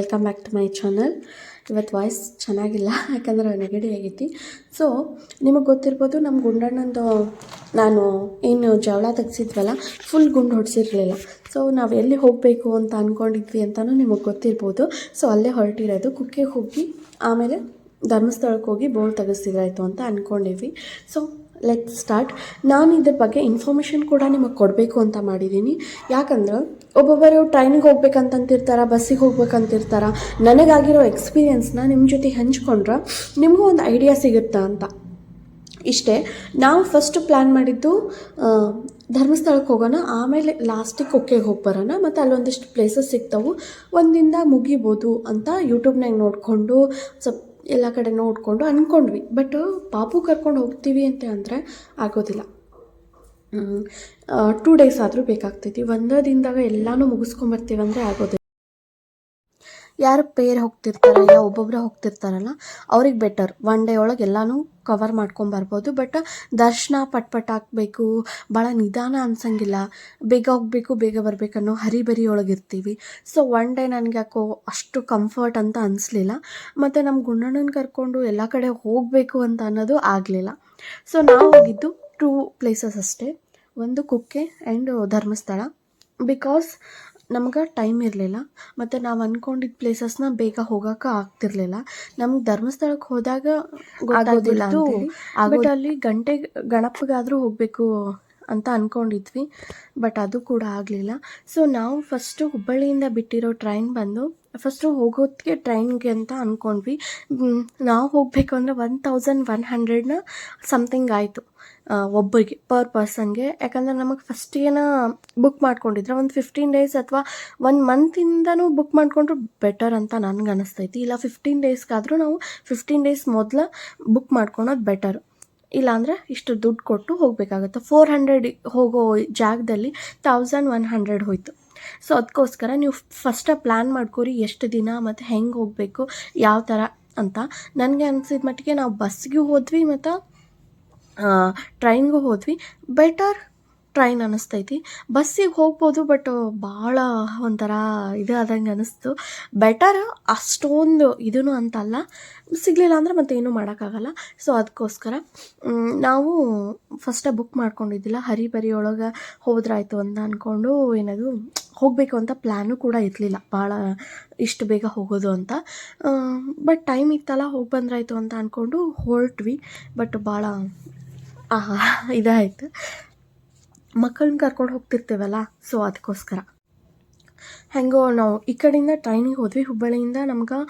Welcome back to my channel. ಇವತ್ತು voice ಚೆನ್ನಾಗಿಲ್ಲ, ಯಾಕಂದರೆ ನೆಗಡಿ ಆಗೈತಿ. ಸೊ ನಿಮಗೆ ಗೊತ್ತಿರ್ಬೋದು, ನಮ್ಮ ಗುಂಡಣ್ಣಂದು ನಾನು ಏನು ಜವಳ ತೆಗ್ಸಿದ್ವಲ್ಲ, ಫುಲ್ ಗುಂಡು ಹೊಡ್ಸಿರ್ಲಿಲ್ಲ. ಸೊ ನಾವು ಎಲ್ಲಿ ಹೋಗಬೇಕು ಅಂತ ಅಂದ್ಕೊಂಡಿದ್ವಿ ಅಂತಲೂ ನಿಮಗೆ ಗೊತ್ತಿರ್ಬೋದು. ಸೊ ಅಲ್ಲೇ ಹೊರಟಿರೋದು, ಕುಕ್ಕೆಗೆ ಹೋಗಿ ಆಮೇಲೆ ಧರ್ಮಸ್ಥಳಕ್ಕೆ ಹೋಗಿ ಬೋರ್ಡ್ ತೆಗೆಸಿದ್ರಾಯ್ತು ಅಂತ ಅಂದ್ಕೊಂಡಿದ್ವಿ. So let start. ನಾನು ಇದ್ರ ಬಗ್ಗೆ ಇನ್ಫಾರ್ಮೇಷನ್ ಕೂಡ ನಿಮಗೆ ಕೊಡಬೇಕು ಅಂತ ಮಾಡಿದ್ದೀನಿ. ಯಾಕಂದ್ರೆ ಒಬ್ಬೊಬ್ಬರು ಟ್ರೈನಿಗೆ ಹೋಗ್ಬೇಕಂತಿರ್ತಾರೆ, ಬಸ್ಸಿಗೆ ಹೋಗ್ಬೇಕಂತಿರ್ತಾರೆ. ನನಗಾಗಿರೋ ಎಕ್ಸ್ಪೀರಿಯೆನ್ಸ್ನ ನಿಮ್ಮ ಜೊತೆ ಹಂಚ್ಕೊಂಡ್ರೆ ನಿಮಗೂ ಒಂದು ಐಡಿಯಾ ಸಿಗುತ್ತಾ ಅಂತ. ಇಷ್ಟೇ. ನಾವು ಫಸ್ಟ್ ಪ್ಲ್ಯಾನ್ ಮಾಡಿದ್ದು ಧರ್ಮಸ್ಥಳಕ್ಕೆ ಹೋಗೋಣ, ಆಮೇಲೆ ಲಾಸ್ಟಿಗೆ ಕುಕ್ಕೆಗೆ ಹೋಗಿ ಬರೋಣ, ಮತ್ತು ಅಲ್ಲೊಂದಿಷ್ಟು ಪ್ಲೇಸಸ್ ಸಿಗ್ತಾವೆ, ಒಂದಿಂದ ಮುಗಿಬೋದು ಅಂತ ಯೂಟ್ಯೂಬ್ನಾಗ ನೋಡಿಕೊಂಡು ಸ್ವಲ್ಪ ಎಲ್ಲ ಕಡೆ ನೋಡಿಕೊಂಡು ಅಂದ್ಕೊಂಡ್ವಿ. ಬಟ್ ಪಾಪು ಕರ್ಕೊಂಡು ಹೋಗ್ತೀವಿ ಅಂತ ಅಂದರೆ ಆಗೋದಿಲ್ಲ. 2 days ಆದರೂ ಬೇಕಾಗ್ತೈತಿ. ಒಂದೇ ದಿನದಾಗ ಎಲ್ಲನೂ ಮುಗಿಸ್ಕೊಂಬರ್ತೀವಿ ಅಂದರೆ ಆಗೋದಿಲ್ಲ. ಯಾರು ಪೇರ್ ಹೋಗ್ತಿರ್ತಾರೆ, ಇಲ್ಲ ಒಬ್ಬೊಬ್ಬರೇ ಹೋಗ್ತಿರ್ತಾರಲ್ಲ, ಅವ್ರಿಗೆ ಬೆಟರ್ 1 day ಒಳಗೆ ಎಲ್ಲನೂ ಕವರ್ ಮಾಡ್ಕೊಂಬರ್ಬೋದು. ಬಟ್ ದರ್ಶನ ಪಟ್ ಹಾಕಬೇಕು, ಭಾಳ ನಿಧಾನ ಅನ್ಸಂಗಿಲ್ಲ, ಬೇಗ ಹೋಗಬೇಕು ಬೇಗ ಬರಬೇಕು ಅನ್ನೋ ಹರಿಬರಿ ಒಳಗಿರ್ತೀವಿ. ಸೊ 1 day ನನಗೆ ಯಾಕೋ ಅಷ್ಟು ಕಂಫರ್ಟ್ ಅಂತ ಅನಿಸ್ಲಿಲ್ಲ. ಮತ್ತು ನಮ್ಮ ಗುಂಡಣ್ಣನ ಕರ್ಕೊಂಡು ಎಲ್ಲ ಕಡೆ ಹೋಗಬೇಕು ಅಂತ ಅನ್ನೋದು ಆಗಲಿಲ್ಲ. ಸೊ ನಾವು ಹೋಗಿದ್ದು 2 places ಅಷ್ಟೇ, ಒಂದು ಕುಕ್ಕೆ ಆ್ಯಂಡ್ ಧರ್ಮಸ್ಥಳ. ಬಿಕಾಸ್ ನಮ್ಗೆ ಟೈಮ್ ಇರಲಿಲ್ಲ, ಮತ್ತು ನಾವು ಅಂದ್ಕೊಂಡಿದ್ದ ಬೇಗ ಹೋಗೋಕೆ ಆಗ್ತಿರ್ಲಿಲ್ಲ. ನಮ್ಗೆ ಧರ್ಮಸ್ಥಳಕ್ಕೆ ಹೋದಾಗ ಗೊತ್ತಾಗೋದಿಲ್ಲ, ಬಟ್ ಅಲ್ಲಿ ಗಣಪಗಾದರೂ ಹೋಗಬೇಕು ಅಂತ ಅಂದ್ಕೊಂಡಿದ್ವಿ, ಬಟ್ ಅದು ಕೂಡ ಆಗಲಿಲ್ಲ. ಸೊ ನಾವು ಫಸ್ಟು ಹುಬ್ಬಳ್ಳಿಯಿಂದ ಬಿಟ್ಟಿರೋ ಟ್ರೈನ್ ಬಂದು ಫಸ್ಟು ಹೋಗೋದಕ್ಕೆ ಟ್ರೈನ್ಗೆ ಅಂತ ಅಂದ್ಕೊಂಡ್ವಿ. ನಾವು ಹೋಗಬೇಕು ಅಂದರೆ 1100 ಸಮಥಿಂಗ್ ಆಯಿತು ಒಬ್ಬರಿಗೆ, ಪರ್ ಪರ್ಸನ್ಗೆ. ಯಾಕಂದರೆ ನಮಗೆ ಫಸ್ಟಿಗೇನ ಬುಕ್ ಮಾಡ್ಕೊಂಡಿದ್ರೆ ಒಂದು 15 days ಅಥವಾ 1 monthದಿಂದನೂ ಬುಕ್ ಮಾಡಿಕೊಂಡ್ರು ಬೆಟರ್ ಅಂತ ನನಗೆ ಅನಿಸ್ತೈತಿ. ಇಲ್ಲ 15 daysಗಾದರೂ ನಾವು 15 days ಮೊದಲು ಬುಕ್ ಮಾಡ್ಕೊಳೋದು ಬೆಟರ್. ಇಲ್ಲಾಂದರೆ ಇಷ್ಟು ದುಡ್ಡು ಕೊಟ್ಟು ಹೋಗಬೇಕಾಗತ್ತೆ. 400 ಹೋಗೋ ಜಾಗದಲ್ಲಿ 1100 ಹೋಯಿತು. ಸೊ ಅದಕ್ಕೋಸ್ಕರ ನೀವು ಫಸ್ಟ ಪ್ಲ್ಯಾನ್ ಮಾಡ್ಕೊರಿ, ಎಷ್ಟು ದಿನ ಮತ್ತು ಹೆಂಗೆ ಹೋಗಬೇಕು, ಯಾವ ಥರ ಅಂತ. ನನಗೆ ಅನಿಸಿದ ಮಟ್ಟಿಗೆ ನಾವು ಬಸ್ಸಿಗೂ ಹೋದ್ವಿ ಮತ್ತು ಟ್ರೈನ್ಗೂ ಹೋದ್ವಿ. ಬೆಟರ್ ಟ್ರೈನ್ ಅನ್ನಿಸ್ತೈತಿ. ಬಸ್ಸಿಗೆ ಹೋಗ್ಬೋದು, ಬಟ್ ಭಾಳ ಒಂಥರ ಇದು ಆದಂಗೆ ಅನ್ನಿಸ್ತು. ಬೆಟರ್, ಅಷ್ಟೊಂದು ಇದೂ ಅಂತಲ್ಲ. ಸಿಗಲಿಲ್ಲ ಅಂದರೆ ಮತ್ತೆ ಏನೂ ಮಾಡೋಕ್ಕಾಗಲ್ಲ. ಸೊ ಅದಕ್ಕೋಸ್ಕರ ನಾವು ಫಸ್ಟ ಬುಕ್ ಮಾಡ್ಕೊಂಡಿದ್ದಿಲ್ಲ, ಹರಿಬರಿ ಒಳಗೆ ಹೋದ್ರಾಯ್ತು ಅಂತ ಅಂದ್ಕೊಂಡು ಏನದು ಹೋಗಬೇಕು ಅಂತ ಪ್ಲ್ಯಾನು ಕೂಡ ಇರಲಿಲ್ಲ, ಭಾಳ ಇಷ್ಟು ಬೇಗ ಹೋಗೋದು ಅಂತ. ಬಟ್ ಟೈಮ್ ಇತ್ತಲ್ಲ, ಹೋಗಿ ಬಂದ್ರಾಯ್ತು ಅಂತ ಅಂದ್ಕೊಂಡು ಹೊರಟ್ವಿ. ಬಟ್ ಭಾಳ ಇದಾಯಿತು, ಮಕ್ಕಳನ್ನ ಕರ್ಕೊಂಡು ಹೋಗ್ತಿರ್ತೇವಲ್ಲ, ಸೊ ಅದಕ್ಕೋಸ್ಕರ. ಹೆಂಗೋ ನಾವು ಈ ಕಡೆಯಿಂದ ಟ್ರೈನಿಗೆ ಹೋದ್ವಿ. ಹುಬ್ಬಳ್ಳಿಯಿಂದ ನಮ್ಗೆ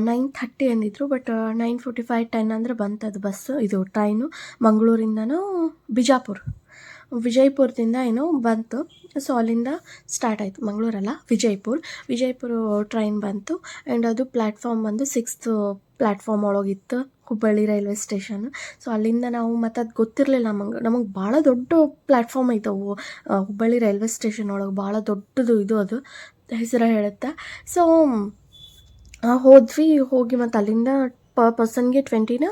9:30 ಅಂದಿದ್ರು, ಬಟ್ 9:45 10 ಅಂದರೆ ಬಂತದು ಬಸ್ಸು, ಇದು ಟ್ರೈನು. ಮಂಗಳೂರಿಂದನೂ ವಿಜಯಪುರದಿಂದ ಏನೋ ಬಂತು. ಸೊ ಅಲ್ಲಿಂದ ಸ್ಟಾರ್ಟ್ ಆಯಿತು. ಮಂಗಳೂರಲ್ಲ, ವಿಜಯಪುರ ಟ್ರೈನ್ ಬಂತು. ಆ್ಯಂಡ್ ಅದು ಪ್ಲ್ಯಾಟ್ಫಾರ್ಮ್ ಬಂದು 6th ಪ್ಲ್ಯಾಟ್ಫಾರ್ಮ್ ಒಳಗಿತ್ತು, ಹುಬ್ಬಳ್ಳಿ ರೈಲ್ವೆ ಸ್ಟೇಷನ್. ಸೊ ಅಲ್ಲಿಂದ ನಾವು, ಮತ್ತು ಅದು ಗೊತ್ತಿರಲಿಲ್ಲ ನಮಗೆ ಭಾಳ ದೊಡ್ಡ ಪ್ಲ್ಯಾಟ್ಫಾರ್ಮ್ ಐತವು ಹುಬ್ಬಳ್ಳಿ ರೈಲ್ವೆ ಸ್ಟೇಷನ್ ಒಳಗೆ, ಭಾಳ ದೊಡ್ಡದು ಇದು, ಅದು ಹೆಸರು ಹೇಳುತ್ತೆ. ಸೊ ಹೋಗಿ ಮತ್ತು ಅಲ್ಲಿಂದ ಪರ್ ಪರ್ಸನ್ಗೆ 20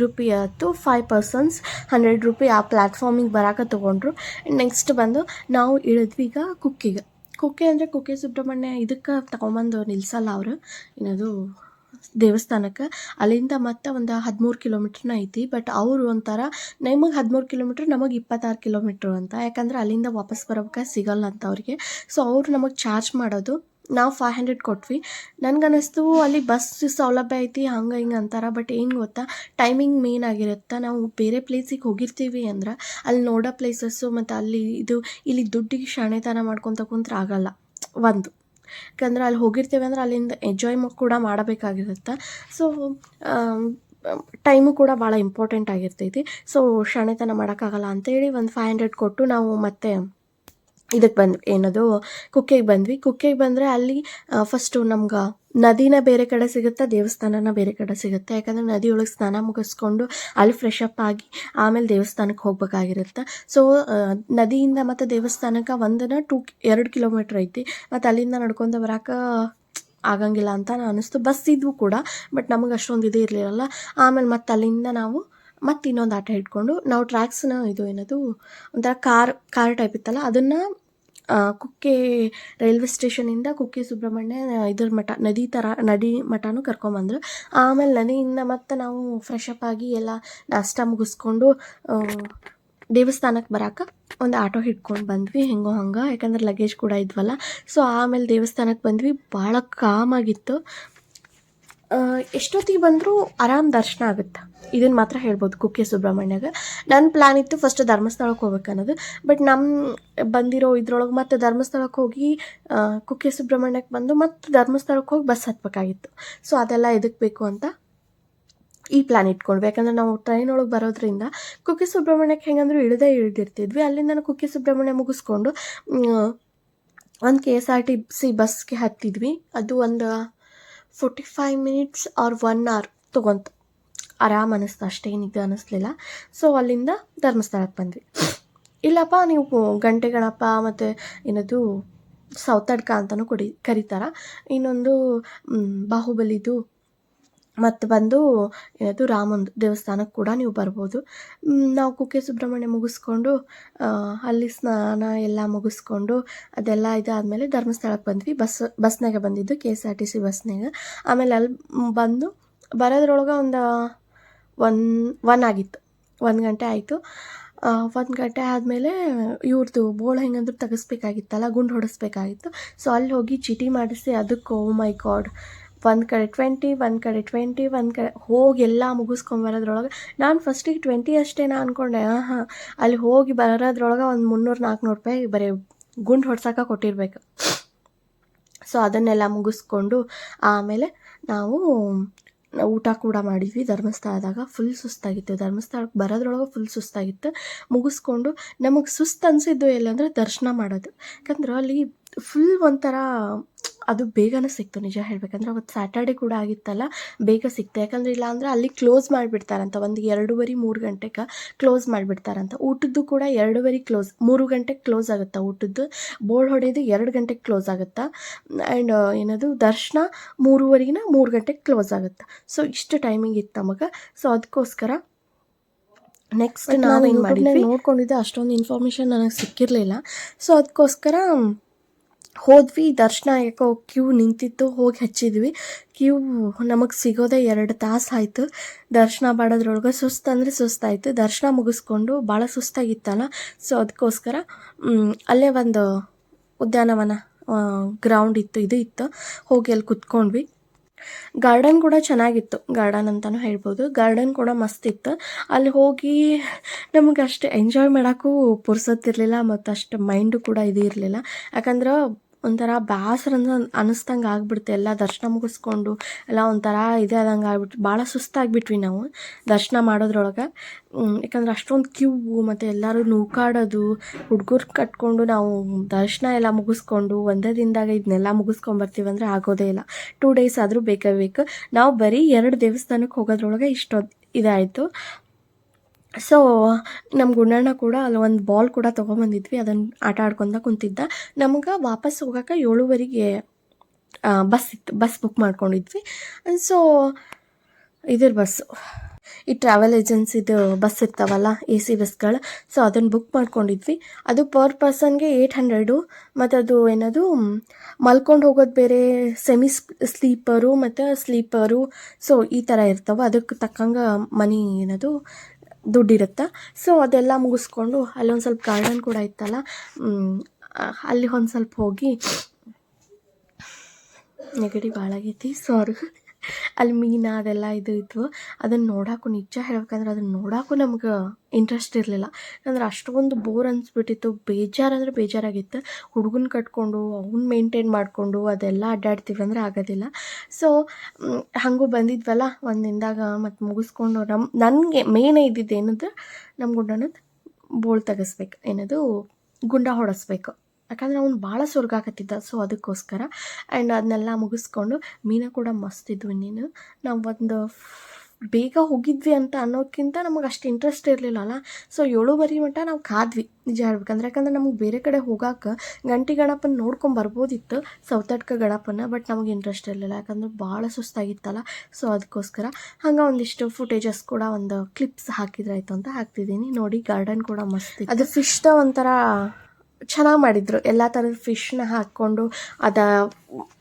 ರೂಪಿ ಆಯಿತು. 5 persons 100 ರೂಪಿ ಆ ಪ್ಲ್ಯಾಟ್ಫಾರ್ಮಿಗೆ ಬರೋಕೆ ತೊಗೊಂಡ್ರು. ನೆಕ್ಸ್ಟ್ ಬಂದು ನಾವು ಇಳಿದ್ವಿ ಈಗ ಕುಕ್ಕೆ ಅಂದರೆ ಕುಕ್ಕೆ ಸುಬ್ರಹ್ಮಣ್ಯ ಇದಕ್ಕೆ ತೊಗೊಂಬಂದು ನಿಲ್ಲಿಸಲ್ಲ ಅವರು, ಏನದು ದೇವಸ್ಥಾನಕ್ಕೆ. ಅಲ್ಲಿಂದ ಮತ್ತೆ ಒಂದು 13 ಕಿಲೋಮೀಟ್ರ್ನ ಐತಿ. ಬಟ್ ಅವರು ಒಂಥರ ನಮಗೆ 13 ಕಿಲೋಮೀಟ್ರ್, ನಮಗೆ 26 ಕಿಲೋಮೀಟ್ರ್ ಅಂತ. ಯಾಕಂದರೆ ಅಲ್ಲಿಂದ ವಾಪಸ್ ಬರೋಕ್ಕೆ ಸಿಗಲ್ಲ ಅಂತ ಅವ್ರಿಗೆ. ಸೊ ಅವರು ನಮಗೆ ಚಾರ್ಜ್ ಮಾಡೋದು. ನಾವು 500 ಕೊಟ್ವಿ. ನನಗನ್ನಿಸ್ತು ಅಲ್ಲಿ ಬಸ್ ಸೌಲಭ್ಯ ಐತಿ ಹಂಗೆ ಹಿಂಗೆ ಅಂತಾರೆ, ಬಟ್ ಏನು ಗೊತ್ತಾ, ಟೈಮಿಂಗ್ ಮೇನ್ ಆಗಿರುತ್ತೆ. ನಾವು ಬೇರೆ ಪ್ಲೇಸಿಗೆ ಹೋಗಿರ್ತೀವಿ ಅಂದ್ರೆ ಅಲ್ಲಿ ನೋಡೋ ಪ್ಲೇಸಸ್ಸು ಮತ್ತು ಇಲ್ಲಿ ದುಡ್ಡಿಗೆ ಶಾಣೆತನ ಮಾಡ್ಕೊತ ಕುಂತ್ರೆ ಆಗಲ್ಲ. ಒಂದು ಯಾಕಂದ್ರೆ ಅಲ್ಲಿ ಹೋಗಿರ್ತೀವಿ ಅಂದ್ರೆ ಅಲ್ಲಿಂದ ಎಂಜಾಯ್ ಕೂಡ ಮಾಡಬೇಕಾಗಿರುತ್ತೆ. ಸೊ ಟೈಮು ಕೂಡ ಭಾಳ ಇಂಪಾರ್ಟೆಂಟ್ ಆಗಿರ್ತೈತಿ. ಸೊ ಶಾಣೆತನ ಮಾಡೋಕ್ಕಾಗಲ್ಲ ಅಂತೇಳಿ ಒಂದು 500 ಕೊಟ್ಟು ನಾವು ಮತ್ತೆ ಇದಕ್ಕೆ ಬಂದ್ವಿ, ಏನದು ಕುಕ್ಕೆಗೆ ಬಂದರೆ ಅಲ್ಲಿ ಫಸ್ಟು ನಮ್ಗೆ ನದಿನ ಬೇರೆ ಕಡೆ ಸಿಗುತ್ತೆ, ದೇವಸ್ಥಾನನ ಬೇರೆ ಕಡೆ ಸಿಗುತ್ತೆ. ಯಾಕಂದರೆ ನದಿಯೊಳಗೆ ಸ್ನಾನ ಮುಗಿಸ್ಕೊಂಡು ಅಲ್ಲಿ ಫ್ರೆಶ್ ಅಪ್ ಆಗಿ ಆಮೇಲೆ ದೇವಸ್ಥಾನಕ್ಕೆ ಹೋಗ್ಬೇಕಾಗಿರುತ್ತೆ. ಸೊ ನದಿಯಿಂದ ಮತ್ತು ದೇವಸ್ಥಾನಕ್ಕೆ 2 ಕಿಲೋಮೀಟ್ರ್ ಐತಿ, ಮತ್ತು ಅಲ್ಲಿಂದ ನಡ್ಕೊತ ಬರೋಕೆ ಆಗಂಗಿಲ್ಲ ಅಂತ ಅನ್ನಿಸ್ತು. ಬಸ್ ಇದ್ವು ಕೂಡ, ಬಟ್ ನಮಗೆ ಅಷ್ಟೊಂದು ಇದು ಇರಲಿಲ್ಲ. ಆಮೇಲೆ ಮತ್ತು ಅಲ್ಲಿಂದ ನಾವು ಮತ್ತು ಇನ್ನೊಂದು ಆಟ ಹಿಡ್ಕೊಂಡು ನಾವು ಟ್ರ್ಯಾಕ್ಸ್ನ, ಇದು ಏನದು ಒಂಥರ ಕಾರ್ ಟೈಪ್ ಇತ್ತಲ್ಲ, ಅದನ್ನು ಕುಕ್ಕೆ ರೈಲ್ವೆ ಸ್ಟೇಷನಿಂದ ಕುಕ್ಕೆ ಸುಬ್ರಹ್ಮಣ್ಯ ಇದ್ರ ಮಠ ನದಿ ಮಠನೂ ಕರ್ಕೊಂಬಂದರು. ಆಮೇಲೆ ನದಿಯಿಂದ ಮತ್ತೆ ನಾವು ಫ್ರೆಶ್ ಅಪ್ ಆಗಿ ಎಲ್ಲ ನಾಷ್ಟ ಮುಗಿಸ್ಕೊಂಡು ದೇವಸ್ಥಾನಕ್ಕೆ ಬರೋಕೆ ಒಂದು ಆಟೋ ಹಿಡ್ಕೊಂಡು ಬಂದ್ವಿ ಹೆಂಗೋ ಹಂಗೆ, ಯಾಕಂದ್ರೆ ಲಗೇಜ್ ಕೂಡ ಇದ್ವಲ್ಲ. ಸೊ ಆಮೇಲೆ ದೇವಸ್ಥಾನಕ್ಕೆ ಬಂದ್ವಿ. ಭಾಳ ಕಾಮಾಗಿತ್ತು. ಎಷ್ಟೊತ್ತಿಗೆ ಬಂದರೂ ಆರಾಮ್ ದರ್ಶನ ಆಗುತ್ತೆ, ಇದನ್ನು ಮಾತ್ರ ಹೇಳ್ಬೋದು ಕುಕ್ಕೆ ಸುಬ್ರಹ್ಮಣ್ಯಾಗ. ನನ್ನ ಪ್ಲ್ಯಾನ್ ಇತ್ತು ಫಸ್ಟ್ ಧರ್ಮಸ್ಥಳಕ್ಕೆ ಹೋಗ್ಬೇಕು ಅನ್ನೋದು. ಬಟ್ ನಮ್ಮ ಬಂದಿರೋ ಇದ್ರೊಳಗೆ ಮತ್ತೆ ಧರ್ಮಸ್ಥಳಕ್ಕೆ ಹೋಗಿ ಕುಕ್ಕೆ ಸುಬ್ರಹ್ಮಣ್ಯಕ್ಕೆ ಬಂದು ಮತ್ತೆ ಧರ್ಮಸ್ಥಳಕ್ಕೆ ಹೋಗಿ ಬಸ್ ಹತ್ಬೇಕಾಗಿತ್ತು. ಸೊ ಅದೆಲ್ಲ ಎದಕ್ಕೆ ಬೇಕು ಅಂತ ಈ ಪ್ಲ್ಯಾನ್ ಇಟ್ಕೊಂಡ್ವಿ. ಯಾಕಂದ್ರೆ ನಾವು ಟ್ರೈನ್ ಒಳಗೆ ಬರೋದ್ರಿಂದ ಕುಕ್ಕೆ ಸುಬ್ರಹ್ಮಣ್ಯಕ್ಕೆ ಹೆಂಗಂದ್ರೂ ಇಳಿದಿರ್ತಿದ್ವಿ. ಅಲ್ಲಿಂದ ನಾನು ಕುಕ್ಕೆ ಸುಬ್ರಹ್ಮಣ್ಯ ಮುಗಿಸ್ಕೊಂಡು ಒಂದು KSRTC ಬಸ್ಗೆ ಹತ್ತಿದ್ವಿ. ಅದು ಒಂದು 45 ಮಿನಿಟ್ಸ್ ಆರ್ 1 hour ತೊಗೊಂತು. ಆರಾಮ್ ಅನ್ನಿಸ್ತು, ಅಷ್ಟೇನಿದೆ ಅನ್ನಿಸ್ಲಿಲ್ಲ. ಸೊ ಅಲ್ಲಿಂದ ಧರ್ಮಸ್ಥಳಕ್ಕೆ ಬಂದ್ವಿ. ಇಲ್ಲಪ್ಪ ನೀವು ಗಂಟೆ ಗಣಪ ಮತ್ತು ಏನದು ಸೌತಡ್ಕ ಅಂತಲೂ ಕರೀತಾರೆ. ಇನ್ನೊಂದು ಬಾಹುಬಲಿದು ಮತ್ತು ಬಂದು ಏನದು ರಾಮಂದು ದೇವಸ್ಥಾನಕ್ಕೆ ಕೂಡ ನೀವು ಬರ್ಬೋದು. ನಾವು ಕುಕ್ಕೆ ಸುಬ್ರಹ್ಮಣ್ಯ ಮುಗಿಸ್ಕೊಂಡು ಅಲ್ಲಿ ಸ್ನಾನ ಎಲ್ಲ ಮುಗಿಸ್ಕೊಂಡು ಅದೆಲ್ಲ ಇದಾದಮೇಲೆ ಧರ್ಮಸ್ಥಳಕ್ಕೆ ಬಂದ್ವಿ. ಬಸ್ನಾಗೆ ಬಂದಿದ್ದು KSRTC ಬಸ್ನಾಗ. ಆಮೇಲೆ ಅಲ್ಲಿ ಬಂದು ಬರೋದ್ರೊಳಗೆ ಒನ್ ಆಗಿತ್ತು, 1 ಗಂಟೆ ಆಯಿತು. 1 ಗಂಟೆ ಆದಮೇಲೆ ಇವ್ರದ್ದು ಬೋಳು ಹೆಂಗಂದ್ರೂ ತೆಗೆಸ್ಬೇಕಾಗಿತ್ತಲ್ಲ, ಗುಂಡು ಹೊಡೆಸ್ಬೇಕಾಗಿತ್ತು. ಸೊ ಅಲ್ಲಿ ಹೋಗಿ ಚೀಟಿ ಮಾಡಿಸಿ ಅದಕ್ಕೆ ಓ ಮೈ ಗಾಡ್, ಒಂದು ಕಡೆ 20, ಒಂದು ಕಡೆ 20, ಒಂದು ಕಡೆ ಹೋಗಿ ಎಲ್ಲ ಮುಗಿಸ್ಕೊಂಬರೋದ್ರೊಳಗೆ ನಾನು ಫಸ್ಟಿಗೆ 20 ಅಷ್ಟೇನಾ ಅಂದ್ಕೊಂಡೆ. ಅಲ್ಲಿ ಹೋಗಿ ಬರೋದ್ರೊಳಗೆ ಒಂದು 300-400 ರೂಪಾಯಿ ಬರೀ ಗುಂಡು ಹೊಡ್ಸೋಕೆ ಕೊಟ್ಟಿರ್ಬೇಕು. ಸೊ ಅದನ್ನೆಲ್ಲ ಮುಗಿಸ್ಕೊಂಡು ಆಮೇಲೆ ನಾವು ಊಟ ಕೂಡ ಮಾಡಿದ್ವಿ ಧರ್ಮಸ್ಥಳದಾಗ. ಫುಲ್ ಸುಸ್ತಾಗಿತ್ತು, ಧರ್ಮಸ್ಥಳಕ್ಕೆ ಬರೋದ್ರೊಳಗೆ ಫುಲ್ ಸುಸ್ತಾಗಿತ್ತು. ಮುಗಿಸ್ಕೊಂಡು ನಮಗೆ ಸುಸ್ತು ಅನಿಸಿದ್ದು ಎಲ್ಲಂದ್ರೆ ದರ್ಶನ ಮಾಡೋದು. ಯಾಕಂದ್ರೆ ಅಲ್ಲಿ ಫುಲ್ ಒಂಥರ ಅದು ಬೇಗನೆ ಸಿಕ್ತು. ನಿಜ ಹೇಳಬೇಕಂದ್ರೆ ಅವತ್ತು ಸ್ಯಾಟರ್ಡೆ ಕೂಡ ಆಗಿತ್ತಲ್ಲ, ಬೇಗ ಸಿಕ್ತು. ಯಾಕಂದರೆ ಇಲ್ಲಾಂದ್ರೆ ಅಲ್ಲಿ ಕ್ಲೋಸ್ ಮಾಡಿಬಿಡ್ತಾರಂತ, ಒಂದು 2:30-3 ಗಂಟೆಗೆ ಕ್ಲೋಸ್ ಮಾಡಿಬಿಡ್ತಾರಂತ. ಊಟದ್ದು ಕೂಡ 2:30 ಕ್ಲೋಸ್, 3 ಗಂಟೆಗೆ ಕ್ಲೋಸ್ ಆಗುತ್ತೆ ಊಟದ್ದು. ಬೋರ್ಡ್ ಹೊಡೆಯೋದು 2 ಗಂಟೆಗೆ ಕ್ಲೋಸ್ ಆಗುತ್ತೆ. ಆ್ಯಂಡ್ ಏನದು ದರ್ಶನ 3:30 3 ಗಂಟೆಗೆ ಕ್ಲೋಸ್ ಆಗುತ್ತೆ. ಸೊ ಇಷ್ಟು ಟೈಮಿಂಗ್ ಇತ್ತು ನಮಗೆ. ಸೊ ಅದಕ್ಕೋಸ್ಕರ ನೆಕ್ಸ್ಟ್ ನಾವೇನು ಮಾಡಿದ್ವಿ ನೋಡ್ಕೊಂಡಿದ್ದೆ, ಅಷ್ಟೊಂದು ಇನ್ಫಾರ್ಮೇಷನ್ ನನಗೆ ಸಿಕ್ಕಿರಲಿಲ್ಲ. ಸೊ ಅದಕ್ಕೋಸ್ಕರ ಹೋದ್ವಿ. ದರ್ಶನ ಯಾಕೋ ಕ್ಯೂ ನಿಂತಿತ್ತು, ಹೋಗಿ ಹಚ್ಚಿದ್ವಿ. ಕ್ಯೂ ನಮಗೆ ಸಿಗೋದೇ 2 ತಾಸು ಆಯಿತು. ದರ್ಶನ ಮಾಡೋದ್ರೊಳಗೆ ಸುಸ್ತಾಯಿತು. ದರ್ಶನ ಮುಗಿಸ್ಕೊಂಡು ಭಾಳ ಸುಸ್ತಾಗಿತ್ತಲ್ಲ. ಸೊ ಅದಕ್ಕೋಸ್ಕರ ಅಲ್ಲೇ ಒಂದು ಉದ್ಯಾನವನ ಗ್ರೌಂಡ್ ಇತ್ತು, ಹೋಗಿ ಅಲ್ಲಿ ಕುತ್ಕೊಂಡ್ವಿ. ಗಾರ್ಡನ್ ಕೂಡ ಚೆನ್ನಾಗಿತ್ತು, ಗಾರ್ಡನ್ ಅಂತಲೂ ಹೇಳ್ಬೋದು. ಗಾರ್ಡನ್ ಕೂಡ ಮಸ್ತಿತ್ತು. ಅಲ್ಲಿ ಹೋಗಿ ನಮಗೆ ಅಷ್ಟು ಎಂಜಾಯ್ ಮಾಡೋಕ್ಕೂ ಪುರ್ಸೊತ್ತಿರಲಿಲ್ಲ, ಮತ್ತು ಅಷ್ಟು ಮೈಂಡು ಕೂಡ ಇದು ಇರಲಿಲ್ಲ. ಯಾಕಂದ್ರೆ ಒಂಥರ ಬೇಸರ ಅನ್ನಿಸ್ದಂಗೆ ಆಗ್ಬಿಡ್ತು. ಎಲ್ಲ ದರ್ಶನ ಮುಗಿಸ್ಕೊಂಡು ಎಲ್ಲ ಒಂಥರ ಇದೇ ಆದಂಗೆ ಆಗ್ಬಿಟ್ಟು ಭಾಳ ಸುಸ್ತಾಗಿಬಿಟ್ವಿ ನಾವು ದರ್ಶನ ಮಾಡೋದ್ರೊಳಗೆ. ಯಾಕಂದ್ರೆ ಅಷ್ಟೊಂದು ಕ್ಯೂ ಮತ್ತು ಎಲ್ಲರೂ ನೂಕಾಡೋದು, ಹುಡುಗರು ಕಟ್ಕೊಂಡು ನಾವು ದರ್ಶನ ಎಲ್ಲ ಮುಗಿಸ್ಕೊಂಡು ಒಂದೇ ದಿನದಾಗ ಇದನ್ನೆಲ್ಲ ಮುಗಿಸ್ಕೊಂಬರ್ತೀವಂದರೆ ಆಗೋದೇ ಇಲ್ಲ. 2 days ಆದರೂ ಬೇಕೇ ಬೇಕು. ನಾವು ಬರೀ 2 ದೇವಸ್ಥಾನಕ್ಕೆ ಹೋಗೋದ್ರೊಳಗೆ ಇಷ್ಟೊಂದು ಇದಾಯಿತು. ಸೊ ನಮ್ಮ ಗುಂಡಣ್ಣ ಕೂಡ ಅಲ್ಲಿ ಒಂದು ಬಾಲ್ ಕೂಡ ತೊಗೊಂಬಂದಿದ್ವಿ, ಅದನ್ನು ಆಟ ಆಡ್ಕೊತ ಕುಂತಿದ್ದ. ನಮ್ಗೆ ವಾಪಸ್ ಹೋಗೋಕೆ 7:30ಗೆ ಬಸ್ ಇತ್ತು, ಬಸ್ ಬುಕ್ ಮಾಡ್ಕೊಂಡಿದ್ವಿ. ಸೊ ಇದ್ರ ಬಸ್ಸು, ಈ ಟ್ರಾವೆಲ್ ಏಜೆನ್ಸಿದು ಬಸ್ ಇರ್ತಾವಲ್ಲ, AC ಬಸ್ಗಳು. ಸೊ ಅದನ್ನು ಬುಕ್ ಮಾಡ್ಕೊಂಡಿದ್ವಿ. ಅದು ಪರ್ ಪರ್ಸನ್ಗೆ 800. ಮತ್ತು ಅದು ಏನದು ಮಲ್ಕೊಂಡು ಹೋಗೋದು ಬೇರೆ, ಸೆಮಿ ಸ್ಲೀಪರು ಮತ್ತು ಸ್ಲೀಪರು. ಸೊ ಈ ಥರ ಇರ್ತಾವೆ, ಅದಕ್ಕೆ ತಕ್ಕಂಗೆ ಮನಿ ಏನದು ದುಡ್ಡಿರುತ್ತೆ. ಸೊ ಅದೆಲ್ಲ ಮುಗಿಸ್ಕೊಂಡು ಅಲ್ಲೊಂದು ಸ್ವಲ್ಪ ಗಾರ್ಡನ್ ಕೂಡ ಇತ್ತಲ್ಲ, ಅಲ್ಲಿ ಒಂದು ಸ್ವಲ್ಪ ಹೋಗಿ ನೆಗಡಿ ಭಾಳ ಆಗೈತಿ, ಸಾರಿ. ಅಲ್ಲಿ ಮೀನು ಅದೆಲ್ಲ ಇದ್ವು. ಅದನ್ನು ನೋಡೋಕ್ಕೂ ನಿಜ ಹೇಳ್ಬೇಕಂದ್ರೆ ಅದನ್ನು ನೋಡೋಕ್ಕೂ ನಮ್ಗೆ ಇಂಟ್ರೆಸ್ಟ್ ಇರಲಿಲ್ಲ. ಯಾಕಂದ್ರೆ ಅಷ್ಟೊಂದು ಬೋರ್ ಅನಿಸ್ಬಿಟ್ಟಿತ್ತು, ಬೇಜಾರಾಗಿತ್ತು. ಹುಡುಗನ ಕಟ್ಕೊಂಡು ಅವ್ನು ಮೇಂಟೈನ್ ಮಾಡಿಕೊಂಡು ಅದೆಲ್ಲ ಅಡ್ಡಾಡ್ತೀವಿ ಅಂದರೆ ಆಗೋದಿಲ್ಲ. ಸೊ ಹಾಗೂ ಬಂದಿದ್ವಲ್ಲ ಒಂದು ದಿನದಾಗ, ಮತ್ತು ಮುಗಿಸ್ಕೊಂಡು ನನಗೆ ಮೇನ್ ಇದ್ದಿದ್ದು ಏನಂದ್ರೆ ನಮ್ಮ ಗುಂಡಣ್ಣದು ಬೋಳ್ ತೆಗೆಸ್ಬೇಕು, ಏನದು ಗುಂಡ ಹೊಡೆಸ್ಬೇಕು. ಯಾಕಂದರೆ ಅವ್ನು ಭಾಳ ಸುರ್ಗಾಕತ್ತಿದ್ದ. ಸೊ ಅದಕ್ಕೋಸ್ಕರ ಆ್ಯಂಡ್ ಅದನ್ನೆಲ್ಲ ಮುಗಿಸ್ಕೊಂಡು ಮೀನು ಕೂಡ ಮಸ್ತ್ ಇದ್ವು. ನಾವು ಒಂದು ಬೇಗ ಹೋಗಿದ್ವಿ ಅಂತ ಅನ್ನೋದಕ್ಕಿಂತ ನಮಗೆ ಅಷ್ಟು ಇಂಟ್ರೆಸ್ಟ್ ಇರಲಿಲ್ಲಲ್ಲ. ಸೊ 7:30 ಮಟ್ಟ ನಾವು ಕಾದ್ವಿ ನಿಜ ಹೇಳ್ಬೇಕಂದ್ರೆ. ಯಾಕಂದ್ರೆ ನಮಗೆ ಬೇರೆ ಕಡೆ ಹೋಗೋಕೆ ಗಂಟೆ ಗಣಪನ ನೋಡ್ಕೊಂಬರ್ಬೋದಿತ್ತು, ಸೌತಡ್ಕ ಗಣಪನ. ಬಟ್ ನಮಗೆ ಇಂಟ್ರೆಸ್ಟ್ ಇರಲಿಲ್ಲ, ಯಾಕಂದ್ರೆ ಭಾಳ ಸುಸ್ತಾಗಿತ್ತಲ್ಲ. ಸೊ ಅದಕ್ಕೋಸ್ಕರ ಹಂಗೆ ಒಂದಿಷ್ಟು ಫುಟೇಜಸ್ ಕೂಡ, ಒಂದು ಕ್ಲಿಪ್ಸ್ ಹಾಕಿದ್ರಾಯ್ತು ಅಂತ ಹಾಕ್ತಿದ್ದೀನಿ ನೋಡಿ. ಗಾರ್ಡನ್ ಕೂಡ ಮಸ್ತ್, ಅದು ಫಿಶ್ದ ಒಂಥರ ಚೆನ್ನಾಗಿ ಮಾಡಿದ್ರು. ಎಲ್ಲ ಥರದ ಫಿಶ್ನ ಹಾಕ್ಕೊಂಡು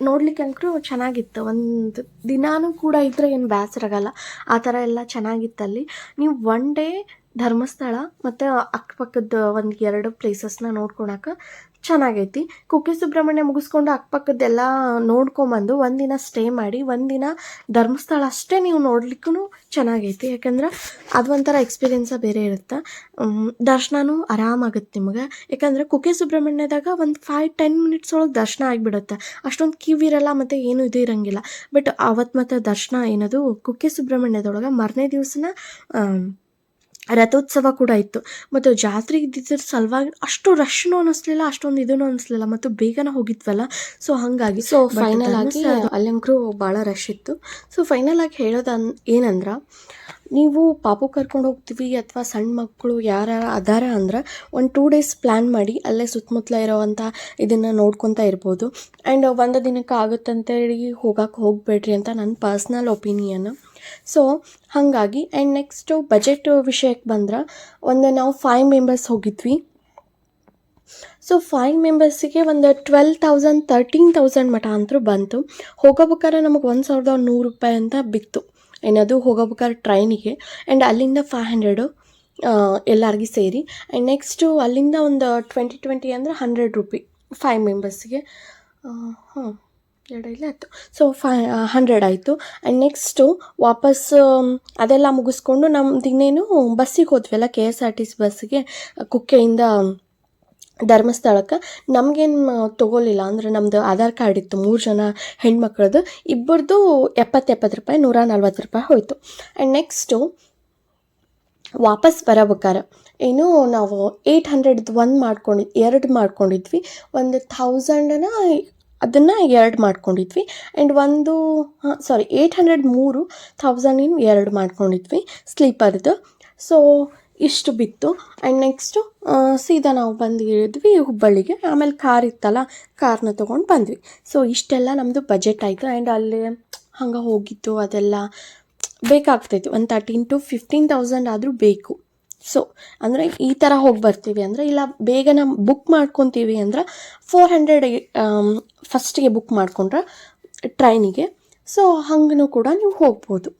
ನೋಡ್ಲಿಕ್ಕೆ ಅಂಕರು ಚೆನ್ನಾಗಿತ್ತು. ಒಂದು ದಿನಾನೂ ಕೂಡ ಇದ್ದರೆ ಏನು ಬೇಸರಾಗಲ್ಲ, ಆ ಥರ ಎಲ್ಲ ಚೆನ್ನಾಗಿತ್ತಲ್ಲಿ. ನೀವು ಒನ್ ಡೇ ಧರ್ಮಸ್ಥಳ ಮತ್ತು ಅಕ್ಕಪಕ್ಕದ ಒಂದು 2 ಪ್ಲೇಸಸ್ನ ನೋಡ್ಕೊಳಕ್ಕೆ ಚೆನ್ನಾಗೈತಿ. ಕುಕ್ಕೆ ಸುಬ್ರಹ್ಮಣ್ಯ ಮುಗಿಸ್ಕೊಂಡು ಅಕ್ಕಪಕ್ಕದ್ದೆಲ್ಲ ನೋಡ್ಕೊಂಬಂದು ಒಂದಿನ ಸ್ಟೇ ಮಾಡಿ ಒಂದಿನ ಧರ್ಮಸ್ಥಳ ಅಷ್ಟೇ ನೀವು ನೋಡ್ಲಿಕ್ಕೂ ಚೆನ್ನಾಗೈತಿ. ಯಾಕಂದ್ರೆ ಅದು ಒಂಥರ ಎಕ್ಸ್ಪೀರಿಯೆನ್ಸ ಬೇರೆ ಇರುತ್ತೆ. ದರ್ಶನವೂ ಆರಾಮಾಗುತ್ತೆ ನಿಮಗೆ. ಯಾಕಂದರೆ ಕುಕ್ಕೆ ಸುಬ್ರಹ್ಮಣ್ಯದಾಗ ಒಂದು 5-10 ಮಿನಿಟ್ಸ್ ಒಳಗೆ ದರ್ಶನ ಆಗಿಬಿಡುತ್ತೆ. ಅಷ್ಟೊಂದು ಕ್ಯೂ ಇರಲ್ಲ ಮತ್ತು ಏನೂ ಇದು ಇರೋಂಗಿಲ್ಲ. ಬಟ್ ಅವತ್ತು ಮತ್ತು ದರ್ಶನ ಏನದು ಕುಕ್ಕೆ ಸುಬ್ರಹ್ಮಣ್ಯದೊಳಗೆ ಮಾರನೇ ದಿವಸನ ರಥೋತ್ಸವ ಕೂಡ ಇತ್ತು. ಮತ್ತು ಜಾತ್ರೆ ಇದ್ದಿದ್ರ ಸಲುವಾಗಿ ಅಷ್ಟು ರಶ್ನೂ ಅನ್ನಿಸ್ಲಿಲ್ಲ, ಅಷ್ಟೊಂದು ಇದೂ ಅನ್ನಿಸ್ಲಿಲ್ಲ, ಮತ್ತು ಬೇಗನೆ ಹೋಗಿದ್ವಲ್ಲ. ಸೊ ಹಾಗಾಗಿ ಫೈನಲ್ ಆಗಿ ಅಲ್ಲಂಕರು ಭಾಳ ರಶ್ ಇತ್ತು. ಸೊ ಫೈನಲ್ ಆಗಿ ಹೇಳೋದು ಏನಂದ್ರೆ, ನೀವು ಪಾಪು ಕರ್ಕೊಂಡು ಹೋಗ್ತೀವಿ ಅಥವಾ ಸಣ್ಣ ಮಕ್ಕಳು ಯಾರು ಅದಾರ ಅಂದ್ರೆ ಒಂದು 2 ಡೇಸ್ ಪ್ಲ್ಯಾನ್ ಮಾಡಿ ಅಲ್ಲೇ ಸುತ್ತಮುತ್ತಲ ಇರೋವಂಥ ಇದನ್ನು ನೋಡ್ಕೊತಾ ಇರ್ಬೋದು. ಆ್ಯಂಡ್ ಒಂದು ದಿನಕ್ಕೆ ಆಗುತ್ತಂತೇಳಿ ಹೋಗಬೇಡ್ರಿ ಅಂತ ನನ್ನ ಪರ್ಸ್ನಲ್ ಒಪಿನಿಯನ್. ಸೊ ಹಾಗಾಗಿ ಆ್ಯಂಡ್ ನೆಕ್ಸ್ಟು ಬಜೆಟ್ ವಿಷಯಕ್ಕೆ ಬಂದ್ರೆ, ನಾವು 5 ಮೆಂಬರ್ಸ್ ಹೋಗಿದ್ವಿ. ಸೊ 5 ಮೆಂಬರ್ಸಿಗೆ ಒಂದು 12,000 13,000 ಮಟ ಅಂತೂ ಬಂತು. ಹೋಗೋಬೇಕಾದ್ರೆ ನಮಗೆ 1,100 ರೂಪಾಯಿ ಅಂತ ಬಿತ್ತು. ಏನದು ಹೋಗೋಬೇಕಾದ್ರೆ ಟ್ರೈನಿಗೆ. ಆ್ಯಂಡ್ ಅಲ್ಲಿಂದ 500 ಎಲ್ಲರಿಗೂ ಸೇರಿ. ಆ್ಯಂಡ್ ನೆಕ್ಸ್ಟು ಅಲ್ಲಿಂದ ಒಂದು 20 ಅಂದರೆ 100 ರೂಪಾಯಿ 5 ಮೆಂಬರ್ಸಿಗೆ. ಹಾಂ 2 ಆಯಿತು. ಸೊ 100 ಆಯಿತು. ಆ್ಯಂಡ್ ನೆಕ್ಸ್ಟು ವಾಪಸ್ ಅದೆಲ್ಲ ಮುಗಿಸ್ಕೊಂಡು ನಮ್ದು ಇನ್ನೇನು ಬಸ್ಸಿಗೆ ಹೋದ್ವಲ್ಲ, KSRTC ಬಸ್ಸಿಗೆ ಕುಕ್ಕೆಯಿಂದ ಧರ್ಮಸ್ಥಳಕ್ಕೆ. ನಮಗೇನು ತೊಗೊಲಿಲ್ಲ, ಅಂದರೆ ನಮ್ಮದು ಆಧಾರ್ ಕಾರ್ಡ್ ಇತ್ತು 3 ಜನ ಹೆಣ್ಮಕ್ಳದ್ದು. ಇಬ್ಬರದು 70 ರೂಪಾಯಿ 140 ರೂಪಾಯಿ ಹೋಯಿತು. ಆ್ಯಂಡ್ ನೆಕ್ಸ್ಟು ವಾಪಸ್ ಬರಬೇಕಾರೆ ನಾವು 800 2 ಮಾಡ್ಕೊಂಡಿದ್ವಿ. 1,000ನ ಅದನ್ನು 2 ಮಾಡ್ಕೊಂಡಿದ್ವಿ. ಆ್ಯಂಡ್ 800 3 1,000 2 ಮಾಡ್ಕೊಂಡಿದ್ವಿ ಸ್ಲೀಪರ್ದು. ಸೊ ಇಷ್ಟು ಬಿತ್ತು. ಆ್ಯಂಡ್ ನೆಕ್ಸ್ಟು ಸೀದಾ ನಾವು ಬಂದಿದ್ವಿ ಹುಬ್ಬಳ್ಳಿಗೆ. ಆಮೇಲೆ ಕಾರ್ ಇತ್ತಲ್ಲ, ಕಾರ್ನ ತೊಗೊಂಡು ಬಂದ್ವಿ. ಸೊ ಇಷ್ಟೆಲ್ಲ ನಮ್ಮದು ಬಜೆಟ್ ಆಯಿತು. ಆ್ಯಂಡ್ ಅಲ್ಲಿ ಹಂಗೆ ಹೋಗಿತ್ತು ಅದೆಲ್ಲ ಬೇಕಾಗ್ತೈತಿ. ಒಂದು 13,000 to 15,000 ಆದರೂ ಬೇಕು. ಸೊ ಅಂದರೆ ಈ ಥರ ಹೋಗಿ ಬರ್ತೀವಿ ಅಂದರೆ, ಇಲ್ಲ ಬೇಗ ನಾವು ಬುಕ್ ಮಾಡ್ಕೊತೀವಿ ಅಂದ್ರೆ 400 ಫಸ್ಟಿಗೆ ಬುಕ್ ಮಾಡ್ಕೊಂಡ್ರೆ ಟ್ರೈನಿಗೆ. ಸೊ ಹಂಗೂ ಕೂಡ ನೀವು ಹೋಗ್ಬೋದು.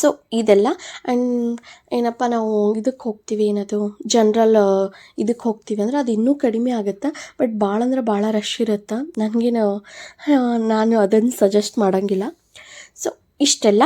ಸೊ ಇದೆಲ್ಲ. ಆ್ಯಂಡ್ ಏನಪ್ಪ ನಾವು ಇದಕ್ಕೆ ಹೋಗ್ತೀವಿ, ಏನದು ಜನರಲ್ ಇದಕ್ಕೆ ಹೋಗ್ತೀವಿ ಅಂದ್ರೆ ಅದು ಇನ್ನೂ ಕಡಿಮೆ ಆಗುತ್ತೆ. ಬಟ್ ಭಾಳ ಅಂದ್ರೆ ಭಾಳ ರಶ್ ಇರುತ್ತೆ. ನಾನು ಅದನ್ನು ಸಜೆಸ್ಟ್ ಮಾಡೋಂಗಿಲ್ಲ. ಸೊ ಇಷ್ಟೆಲ್ಲ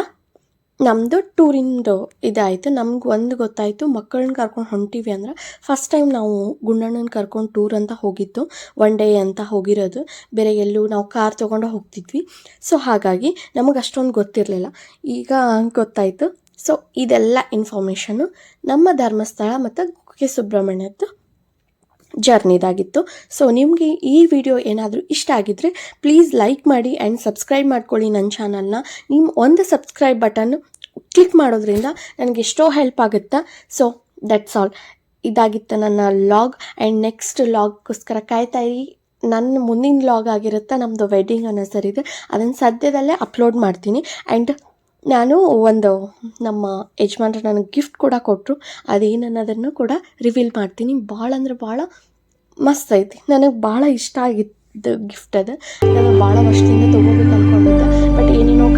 ನಮ್ಮದು ಟೂರಿಂದು ಇದಾಯಿತು. ನಮ್ಗೆ ಒಂದು ಗೊತ್ತಾಯಿತು, ಮಕ್ಕಳನ್ನ ಕರ್ಕೊಂಡು ಹೊಂಟೀವಿ ಅಂದ್ರೆ ಫಸ್ಟ್ ಟೈಮ್ ನಾವು ಗುಂಡಣ್ಣನ ಕರ್ಕೊಂಡು ಟೂರ್ ಅಂತ ಹೋಗಿದ್ದು, 1 ಡೇ ಅಂತ ಹೋಗಿರೋದು. ಬೇರೆ ಎಲ್ಲೂ ನಾವು ಕಾರ್ ತೊಗೊಂಡು ಹೋಗ್ತಿದ್ವಿ. ಸೊ ಹಾಗಾಗಿ ನಮಗೆ ಅಷ್ಟೊಂದು ಗೊತ್ತಿರಲಿಲ್ಲ. ಈಗ ಗೊತ್ತಾಯಿತು. ಸೊ ಇದೆಲ್ಲ ಇನ್ಫಾರ್ಮೇಷನ್ನು ನಮ್ಮ ಧರ್ಮಸ್ಥಳ ಮತ್ತು ಕುಕ್ಕೆ ಸುಬ್ರಹ್ಮಣ್ಯದ್ದು ಜರ್ನಿದಾಗಿತ್ತು. ಸೊ ನಿಮಗೆ ಈ ವಿಡಿಯೋ ಏನಾದರೂ ಇಷ್ಟ ಆಗಿದ್ದರೆ ಪ್ಲೀಸ್ ಲೈಕ್ ಮಾಡಿ ಆ್ಯಂಡ್ ಸಬ್ಸ್ಕ್ರೈಬ್ ಮಾಡ್ಕೊಳ್ಳಿ ನನ್ನ ಚಾನಲ್ನ. ನಿಮ್ಮ ಒಂದು ಸಬ್ಸ್ಕ್ರೈಬ್ ಬಟನ್ ಕ್ಲಿಕ್ ಮಾಡೋದ್ರಿಂದ ನನಗೆ ಎಷ್ಟೋ ಹೆಲ್ಪ್ ಆಗುತ್ತೆ. So that's all. ಇದಾಗಿತ್ತು ನನ್ನ ಲಾಗ್. ಆ್ಯಂಡ್ ನೆಕ್ಸ್ಟ್ ಲಾಗ್ಗೋಸ್ಕರ ಕಾಯ್ತಾಯಿರಿ. ನನ್ನ ಮುಂದಿನ ಲಾಗ್ ಆಗಿರುತ್ತೆ ನಮ್ಮದು ವೆಡ್ಡಿಂಗ್ ಅನ್ನಿಸರಿ ಇದೆ. ಅದನ್ನು ಸದ್ಯದಲ್ಲೇ ಅಪ್ಲೋಡ್ ಮಾಡ್ತೀನಿ. ಆ್ಯಂಡ್ ನಾನು ನಮ್ಮ ಯಜಮಾನ್ರು ನನಗೆ ಗಿಫ್ಟ್ ಕೂಡ ಕೊಟ್ಟರು. ಅದೇನು ಅನ್ನೋದನ್ನು ಕೂಡ ರಿವೀಲ್ ಮಾಡ್ತೀನಿ. ಭಾಳ ಅಂದ್ರೆ ಭಾಳ ಮಸ್ತ್ ಐತಿ. ನನಗೆ ಭಾಳ ಇಷ್ಟ ಆಗಿದ್ದು ಗಿಫ್ಟ್ ಅದು. ನಾನು ಭಾಳ ವರ್ಷದಿಂದ ತೊಗೋಬೇಕು ಅಂದ್ಕೊಂಡಿದ್ದೆ. ಬಟ್ ಏನೇನೋ